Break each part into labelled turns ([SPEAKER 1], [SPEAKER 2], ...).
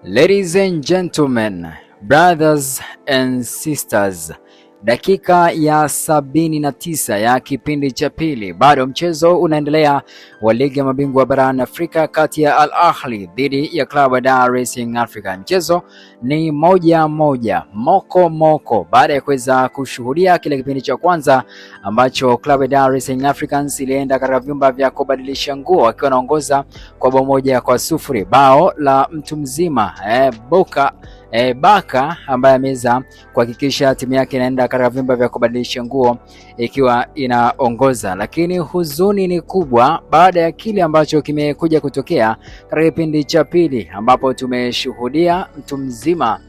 [SPEAKER 1] Ladies and gentlemen, brothers and sisters, dakika ya 79 ya kipindi cha pili, bado mchezo unaendelea wa ligi ya mabingwa barani Afrika kati ya Al Ahly dhidi ya klabu ya Dar es Salaam Africa. Mchezo ni moja moko baada ya kuweza kushuhudia kile kipindi cha kwanza ambacho klabu ya Dar es Salaam Africans ilienda katika vyumba vya kubadilisha nguo akiwa anaongoza kwa bao 1-0, bao la mtu mzima Baka ambaye ameweza kuhakikisha timu yake inaenda katika vyumba vya kubadilisha nguo ikiwa inaongoza. Lakini huzuni ni kubwa baada ya kile ambacho kimekuja kutokea katika kipindi cha pili, ambapo tumeshuhudia mtu mzima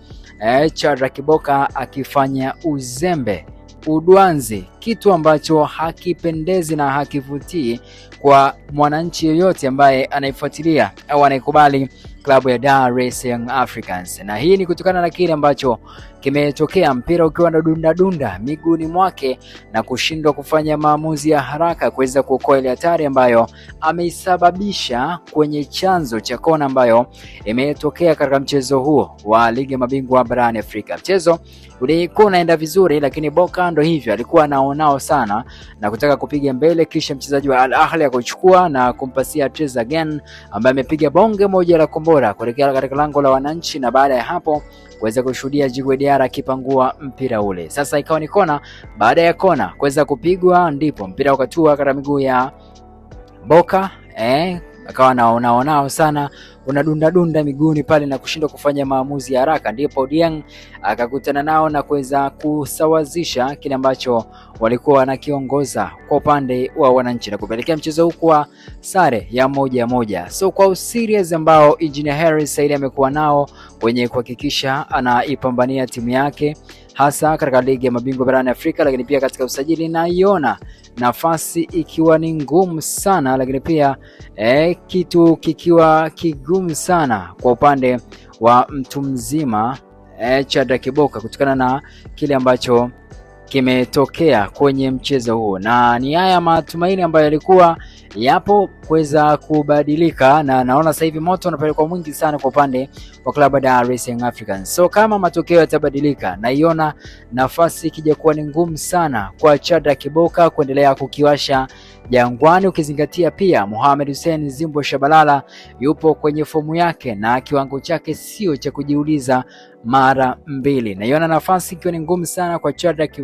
[SPEAKER 1] Shadrack Boka akifanya uzembe, udwanzi, kitu ambacho hakipendezi na hakivutii kwa mwananchi yoyote ambaye anaifuatilia au anaikubali klabu ya Dar es Salaam Africans. Na hii ni kutokana na kile ambacho kimetokea, mpira ukiwa na dunda miguuni mwake na kushindwa kufanya maamuzi ya haraka kuweza kuokoa ile hatari ambayo ameisababisha kwenye chanzo cha kona ambayo imetokea katika mchezo huo wa ligi ya mabingwa barani Afrika. Mchezo ulikuwa unaenda vizuri, lakini Boka ndo hivyo alikuwa anaonao sana na kutaka kupiga mbele, kisha mchezaji wa Al Ahly akachukua na kumpasia Trezeguet ambaye amepiga bonge moja la kombora kuelekea katika lango la wananchi, na baada ya hapo kuweza kushuhudia Djigui Diarra akipangua mpira ule. Sasa ikawa ni kona, baada ya kona kuweza kupigwa ndipo mpira ukatua katika miguu ya Boka, akawa naonao sana unadunda miguuni pale na kushindwa kufanya maamuzi ya haraka, ndipo Dieng akakutana nao na kuweza kusawazisha kile ambacho walikuwa wanakiongoza kwa upande wa wananchi na kupelekea mchezo huu kwa sare ya 1-1. So kwa userious ambao Engineer Hersi Said amekuwa nao kwenye kuhakikisha anaipambania timu yake hasa katika ligi ya mabingwa barani Afrika, lakini pia katika usajili naiona nafasi ikiwa ni ngumu sana, lakini pia kitu kikiwa kigumu sana kwa upande wa mtu mzima Shadrack Boka kutokana na kile ambacho kimetokea kwenye mchezo huo, na ni haya matumaini ambayo yalikuwa yapo kuweza kubadilika, na naona sasa hivi moto unapelekwa mwingi sana kwa upande wa klabu ya Dar es Salaam Africans. So kama matokeo yatabadilika, naiona nafasi ikija kuwa ni ngumu sana kwa Shadrack Boka kuendelea kukiwasha Jangwani, ukizingatia pia Mohamed Hussein Zimbo Shabalala yupo kwenye fomu yake na kiwango chake sio cha kujiuliza mara mbili. Naiona nafasi ikiwa ni ngumu sana kwa Shadrack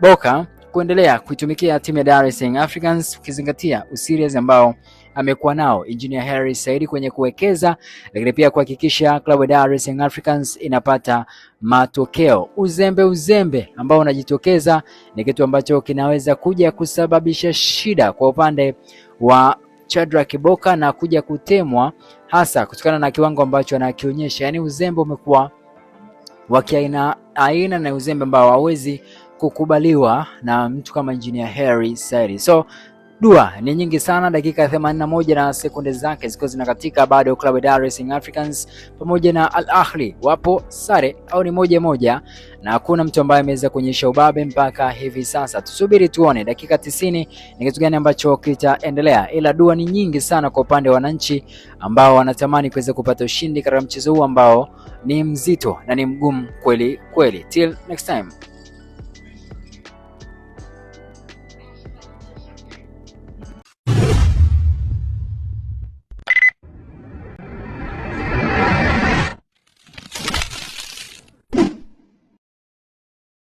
[SPEAKER 1] Boka kuendelea kuitumikia timu ya Dar es Salaam Africans, ukizingatia userious ambao amekuwa nao Engineer Hersi Said kwenye kuwekeza, lakini pia kuhakikisha klabu ya Dar es Salaam Africans inapata matokeo. Uzembe ambao unajitokeza ni kitu ambacho kinaweza kuja kusababisha shida kwa upande wa Shadrack Boka na kuja kutemwa, hasa kutokana na kiwango ambacho anakionyesha. Yani uzembe umekuwa wa aina na uzembe ambao hawezi kukubaliwa na mtu kama Engineer Hersi Said. So dua ni nyingi sana, dakika 81 na sekunde zake ziko zinakatika, bado klabu ya Dar es Salaam Africans pamoja na Al Ahly wapo sare au ni 1-1 na hakuna mtu ambaye ameweza kuonyesha ubabe mpaka hivi sasa. Tusubiri tuone dakika 90 ni kitu gani ambacho kitaendelea, ila dua ni nyingi sana kwa upande wa wananchi ambao wanatamani kuweza kupata ushindi katika mchezo huu ambao ni mzito na ni mgumu kweli. Till next time.